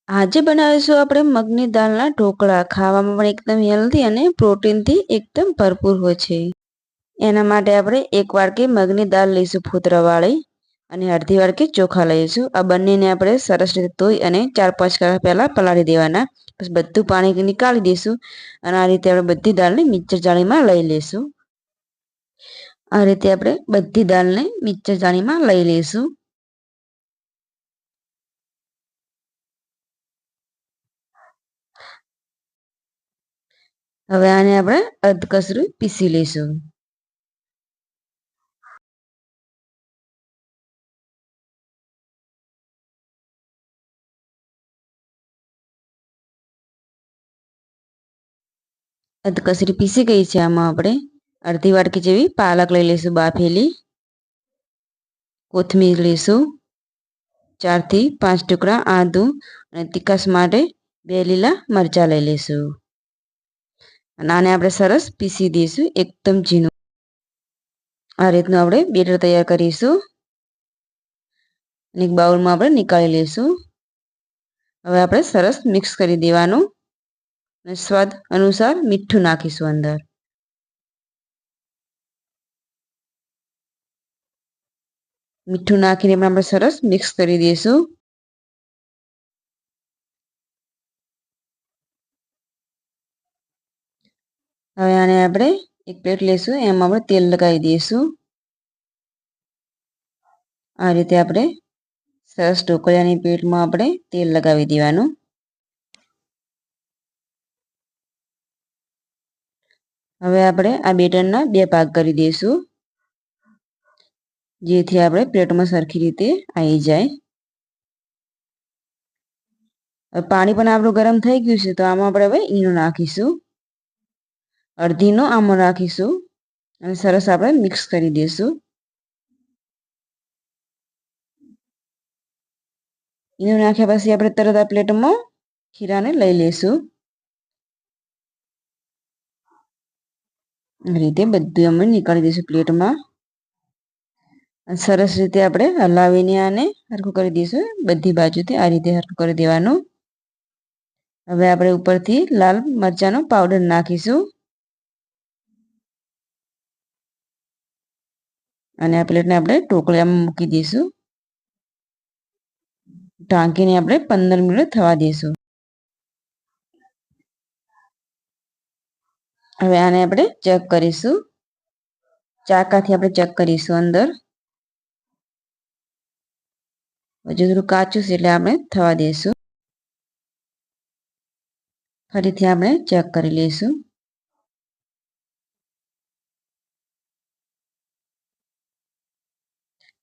આજે બનાવીશું આપણે મગની દાળના ઢોકળા. ખાવામાં પણ એકદમ હેલ્ધી અને પ્રોટીનથી એકદમ ભરપૂર હોય છે. એના માટે આપણે 1 વાડકી મગની દાળ લઈશું ફૂતરાવાળી અને અડધી વાડકી ચોખા લઈશું. આ બંનેને આપણે સરસ રીતે ધોઈ અને 4-5 કલાક પહેલાં પલાળી દેવાના. પછી બધું પાણી નીકાળી દઈશું અને આ રીતે આપણે બધી દાળને મિક્સર જાળીમાં લઈ લઈશું. આ રીતે આપણે બધી દાળને મિક્સર જાળીમાં લઈ લઈશું. હવે આને આપણે અધકચરું પીસી લઈશું. અધકચરી પીસી ગઈ છે. આમાં આપણે અડધી વાટકી જેવી પાલક લઈ લઈશું બાફેલી. કોથમીર લઈશું. 4 થી 5 ટુકડા આદું અને તીખાશ માટે 2 લીલા મરચાં લઈ લઈશું. અને આને આપણે સરસ પીસી દઈશું એકદમ ઝીણું. આ રીતનું આપણે બેટર તૈયાર કરીશું. અને એક બાઉલમાં આપણે નીકાળી લઈશું. હવે આપણે સરસ મિક્સ કરી દેવાનું અને સ્વાદ અનુસાર મીઠું નાખીશું અંદર. મીઠું નાખીને પણ આપણે સરસ મિક્સ કરી દઈશું. હવે આને આપણે એક પ્લેટ લઈશું. એમાં આપણે તેલ લગાવી દઈશું. આ રીતે આપણે સરસ ઢોકળિયાની પ્લેટમાં આપણે તેલ લગાવી દેવાનું. હવે આપણે આ બેટરના 2 ભાગ કરી દઈશું, જેથી આપણે પ્લેટમાં સરખી રીતે આવી જાય. હવે પાણી પણ આપણું ગરમ થઈ ગયું છે, તો આમાં આપણે હવે ઈનો નાખીશું. અડધીનો આમાં નાખીશું અને સરસ આપણે મિક્સ કરી દઈશું. ઈનો નાખ્યા પછી આપણે તરત આ પ્લેટમાં ખીરાને લઈ લઈશું. આ રીતે બધું અમે નીકાળી દઈશું પ્લેટમાં. સરસ રીતે આપણે હલાવીને આને હરખું કરી દઈશું. બધી બાજુથી આ રીતે હરખું કરી દેવાનું. હવે આપણે ઉપરથી લાલ મરચાંનો પાવડર નાખીશું અને આ પ્લેટને આપણે ઢોકળિયામાં મૂકી દઈશું. ઢાંકીને આપણે 15 મિનિટ થવા દઈશું. હવે આને આપણે ચેક કરીશું. ચાકાથી આપણે ચેક કરીશું અંદર. હજુ થોડું કાચું છે એટલે આપણે થવા દઈશું. ફરીથી આપણે ચેક કરી લઈશું.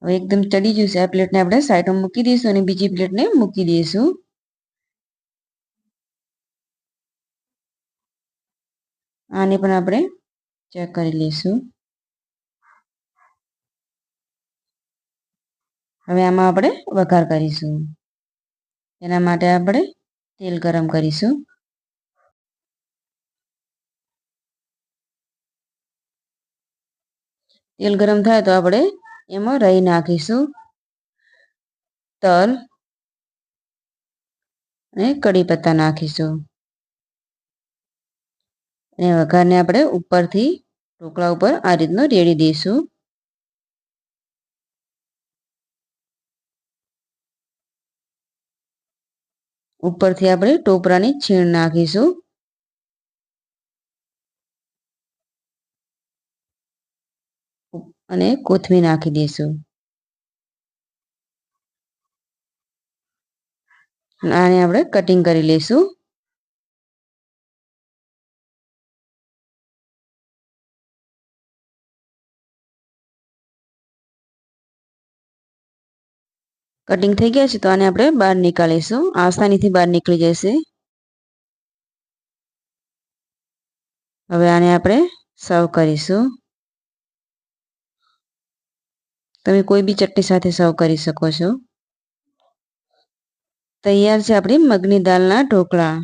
હવે એકદમ ચડી ગયું છે. આ પ્લેટને આપણે સાઈડમાં મૂકી દઈશું અને બીજી પ્લેટને મૂકી દઈશું. આને પણ આપણે ચેક કરી લઈશું. હવે આમાં આપણે વઘાર કરીશું. એના માટે આપણે તેલ ગરમ કરીશું. તેલ ગરમ થાય તો આપણે એમાં રાઈ નાખીશું, તલ અને કડી પત્તા નાખીશું. અને વઘારને આપણે ઉપરથી ઢોકળા ઉપર આ રીતનો રેડી દઈશું. ઉપરથી આપણે ટોપરાની છીણ નાખીશું. અને કોથમીર નાખી દઈશું. આને આપણે કટિંગ કરી લઈશું. કટિંગ થઈ ગયા છે, તો આને આપણે બહાર નીકાળીશું. આસાનીથી બહાર નીકળી જશે. હવે આને આપણે સર્વ કરીશું. તમે કોઈ બી ચટણી સાથે સર્વ કરી શકો છો. તૈયાર છે આપણી મગની દાળના ઢોકળા.